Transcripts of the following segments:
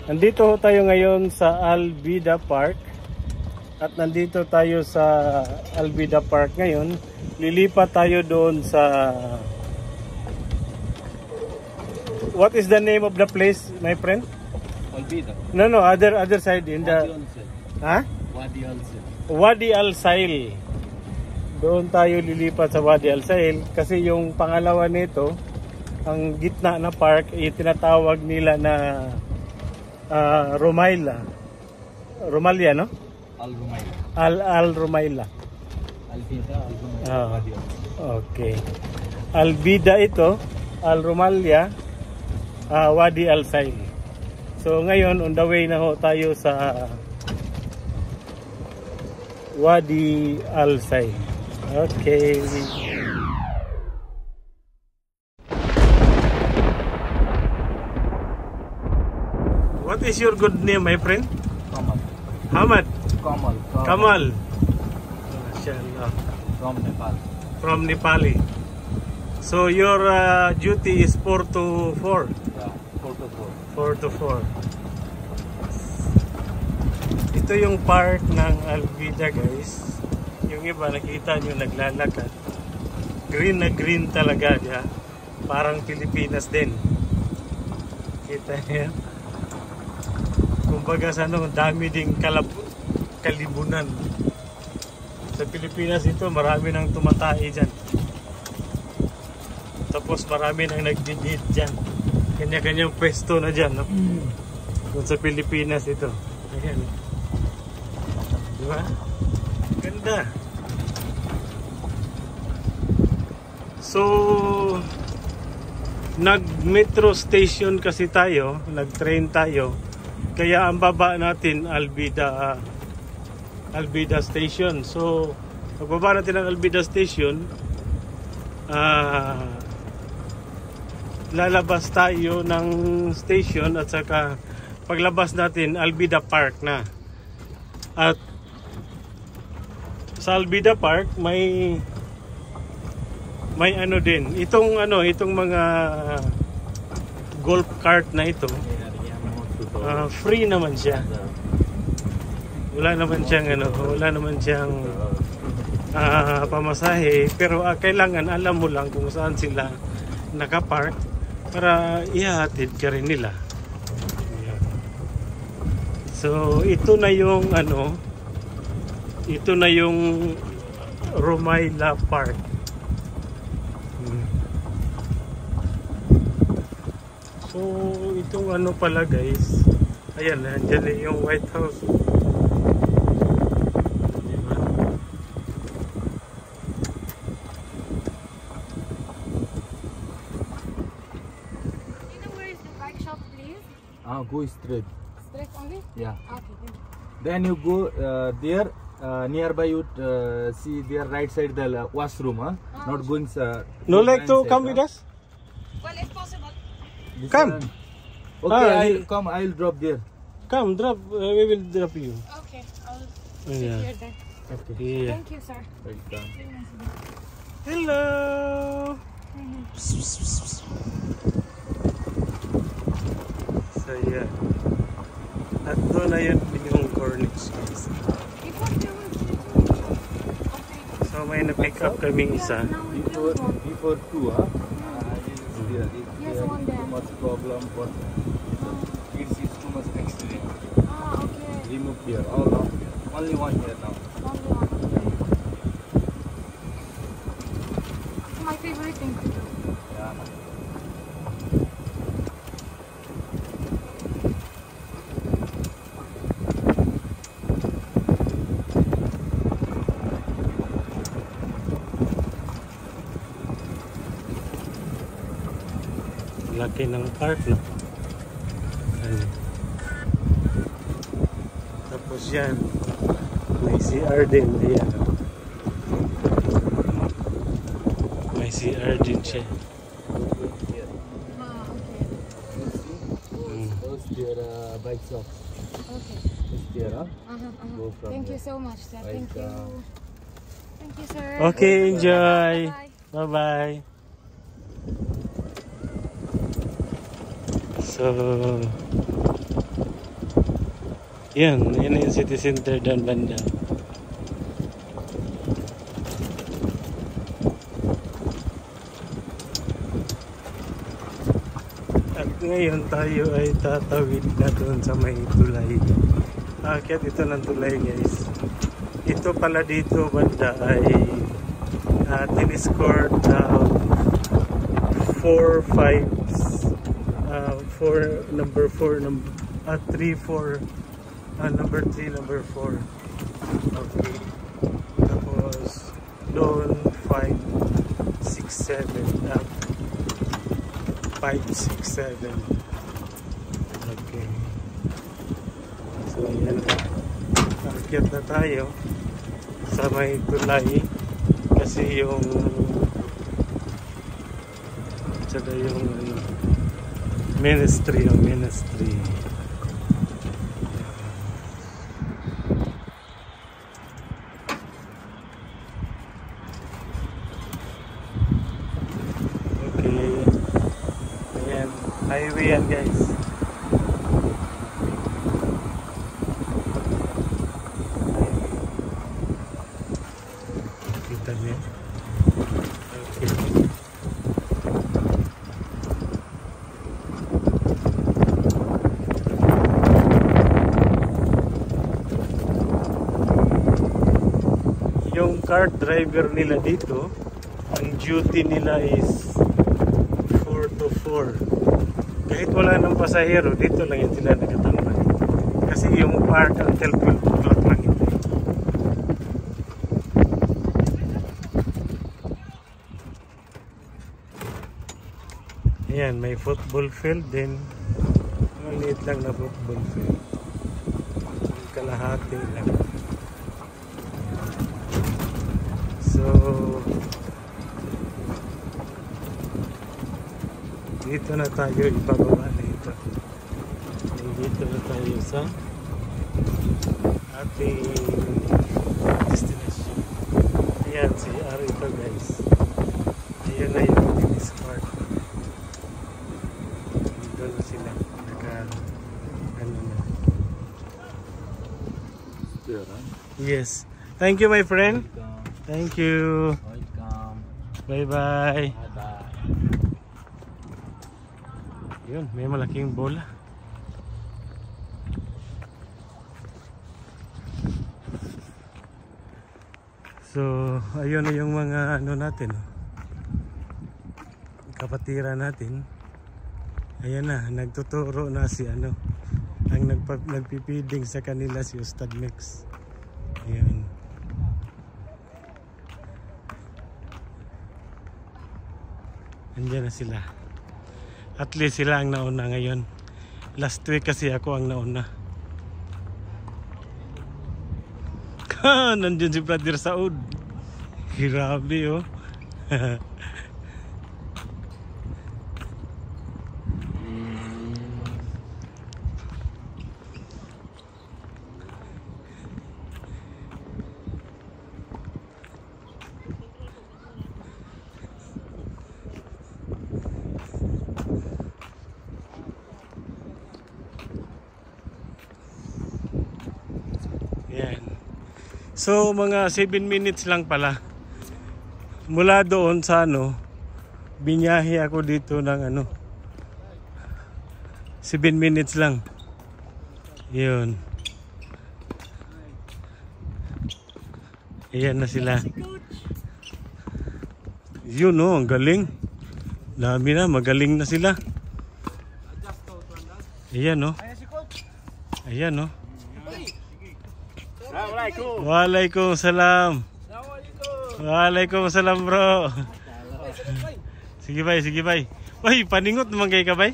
Nandito tayo ngayon sa Albida Park. At nandito tayo sa Albida Park ngayon. Lilipat tayo doon sa... What is the name of the place, my friend? Albida. No, other side in the... Ha? Wadi Al-Sail. Wadi Al-Sail. Doon tayo lilipat sa Wadi Al-Sail kasi yung pangalawa nito, ang gitna na park, tinatawag nila na Rumayla. Rumayla, no? Al-Rumayla. Al-Rumayla. Albida, Al-Rumayla, Wadi Al-Sail. Okay. Albida ito, Al-Rumayla, Wadi Al-Sail. So ngayon, on the way na ho tayo sa Wadi Al-Sail. Okay. What is your good name, my friend? Kamal. Hamad? Kamal. Mashallah. From Nepal. From Nepali. So your duty is 4 to 4? Yeah, 4 to 4 4. to 4. Ito yung park ng Albida, guys. Yung iba nakita nyo naglalakad. Green na green talaga diya. Parang Pilipinas din. Kita niya. Kumbaga sa ano, dami ding kalibunan. Sa Pilipinas ito, marami nang tumatay dyan. Tapos marami nang nagdidid dyan. Kanya-kanyang pwesto na dyan, no? Kung sa Pilipinas ito. Ayan. Diba? Ganda. So, nag-metro station kasi tayo, nag-train tayo. Kaya ang baba natin Albida Station. So, pagbaba natin ang Albida Station, lalabas tayo ng station at saka paglabas natin Albida Park na. At sa Albida Park may ano din. Itong mga golf cart na ito. Free naman siya. Wala naman siyang pamasahe, pero kailangan alam mo lang kung saan sila nakapark para ihahatid ka rin nila. So ito na yung Rumayla Park. So itong pala, guys. Ayan, nandiyan yung White House. Diba? You know where is the bike shop, please? Go straight. Straight only? Yeah. Okay. Then you go there. Nearby you see their right side the washroom. Not going. No like to come with us? Well, if possible. Come. Okay, I'll come. I'll drop there. Come, drop. We will drop you. Okay, I'll Yeah. sit here then. Okay. Yeah. Thank you, sir. Welcome. Hello. So yeah. At doon na yun yung Corniche. So may na-pick up kaming isa. Before 2, Yes, one there. Too much problem for kids is too much extreme. Okay. Remove here. All now. Only one here now. Only one. It's my favorite thing to do. Yeah. Laki ng park, no? Ayun. Tapos yan, may CR din diyan. May CR din siya. Okay. Those their bike shops. Okay. It's there, huh? Go from Thank you there. so much, sir. Thank you. Thank you, sir. Okay, enjoy. Bye-bye. Bye-bye. So Yan yung city center doon banda. At ngayon tayo ay tatawid na doon sa may tulay. Akyat ito ng tulay guys. Ito pala dito banda ay tennis court 4-5 number 4 3-4 number 3 number 4. Okay, tapos doon 5-6-7 5-6-7. Okay, so yan, akyat na tayo sa may tulay kasi yung tsaka yung ministry. Okay, ayan, highway yan guys. Kita niyo. Okay. Yung cart driver nila dito, ang duty nila is 4 to 4. Kahit wala ng pasahero, dito lang yan sila nakatambay. Kasi yung park until 12 o'clock lang ito. Ayan, may football field din. Maliit lang na football field. Kalahati lang. So, dito na tayo, ibababa na ito. Dito na tayo sa ating destination. Ayan, si R ito guys. Ayan na yung tennis court. Dito na sila. Ano na. Yes. Thank you my friend. Thank you. Welcome. Bye-bye. Bye-bye. Yun, may malaking bola. So, ayun na yung mga ano natin. Kapatira natin. Ayan na, nagtuturo na si ano. Ang nagpipiding sa kanila si Ustad Mix. Ayan. Andiyan na sila. At least sila ang nauna ngayon. Last week kasi ako ang nauna. Nandiyan si Brother Saud. Grabe oh. Yan. So mga 7 minutes lang pala. Mula doon sa ano, binyahe ako dito ng ano 7 minutes lang. Yun. Ayan na sila. Yun oh, ang galing. Dami na, magaling na sila. Ayan oh. Ayan oh. Waalaikumsalam. Waalaikumsalam bro. Sige bay, sige bay. Wah, paningot naman kayo ka bay.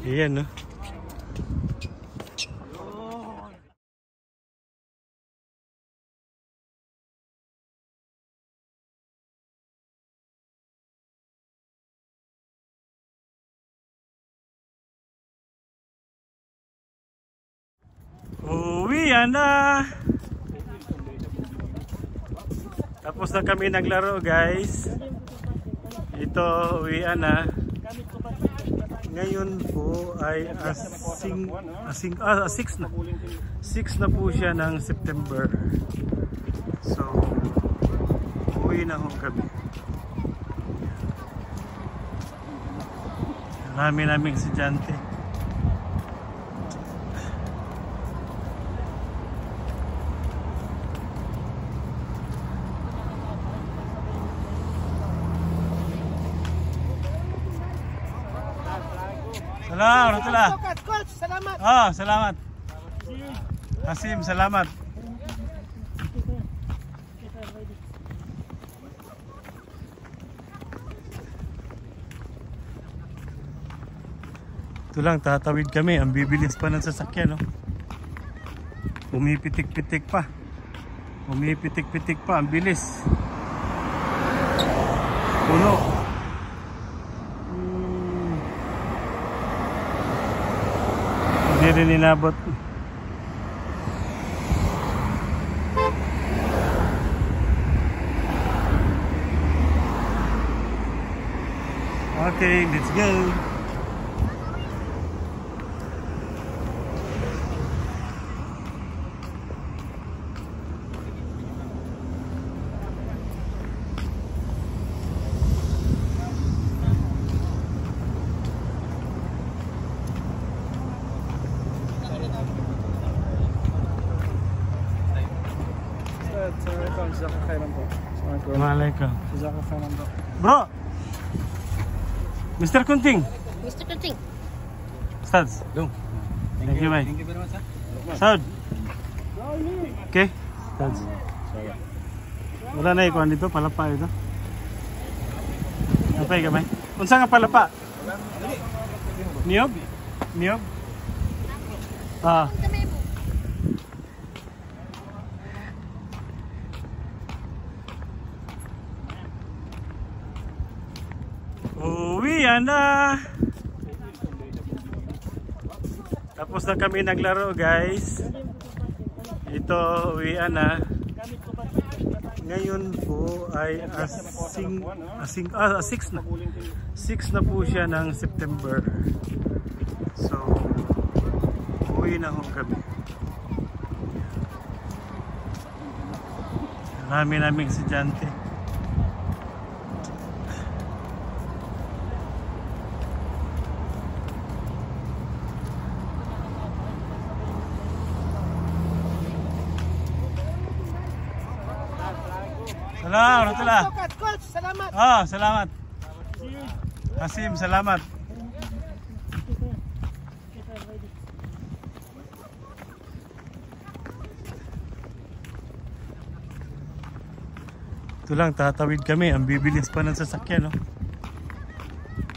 Iyan no. Uwi na. Tapos na kami naglaro guys. Ito uwi na. Ngayon po ay 6 na po siya ng September. So, uwi na ho kami. Marami naming estudyante. Salamat, Coach, salamat. Ah, salamat. Hasim, salamat. Ito lang, tatawid kami. Ang bibilis pa ng sasakyan, no? Pumipitik-pitik pa. Pumipitik-pitik pa. Ang bilis. Puno. Hindi rin inabot. Okay, let's go. Waalaikum. Bro, Mr. Kunting. Mr. Kunting. Ustaz. Thank you, Thank you very much, sir. Saud. Okay. Ustaz. Wala na ikuan dito, palapa ito. Napay ka ba? Unsa nga palapa? Niyog? Niyog? Ah. Uwi na. Tapos na kami naglaro, guys. Ito, uwi na. Ngayon po ay 6 na. 6 na po siya ng September. So, uwi na ho kami. Marami naming estudyante. Salamat. Coach, salamat. Ah, salamat. Hasim, salamat. Ito lang, tatawid kami. Ang bibilis pa ng sasakyan, no?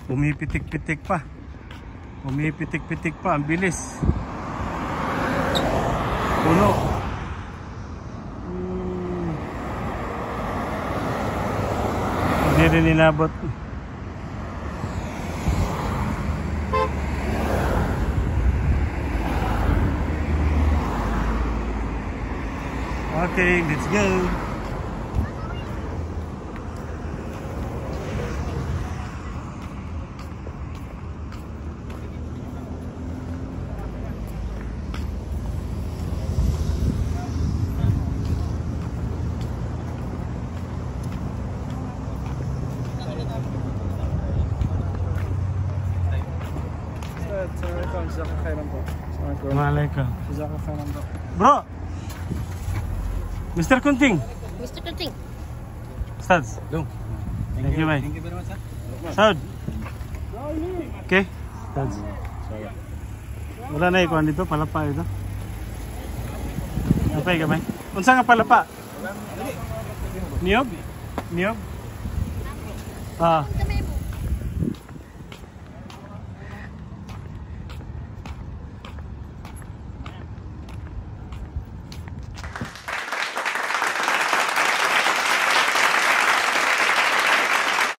Pumipitik-pitik pa. Pumipitik-pitik pa. Ang bilis. Puno. Hindi rin inabot. Okay, let's go. Waalaikum. Bro, Mr. Kunting. Mr. Kunting. Ustaz. Thank you, Thank you very much, sir. Saud. Okay. Ustaz. Wala na ikuan dito, palapa ito. Napay ka ba? Unsa nga palapa? Niyog? Niyog? Ah.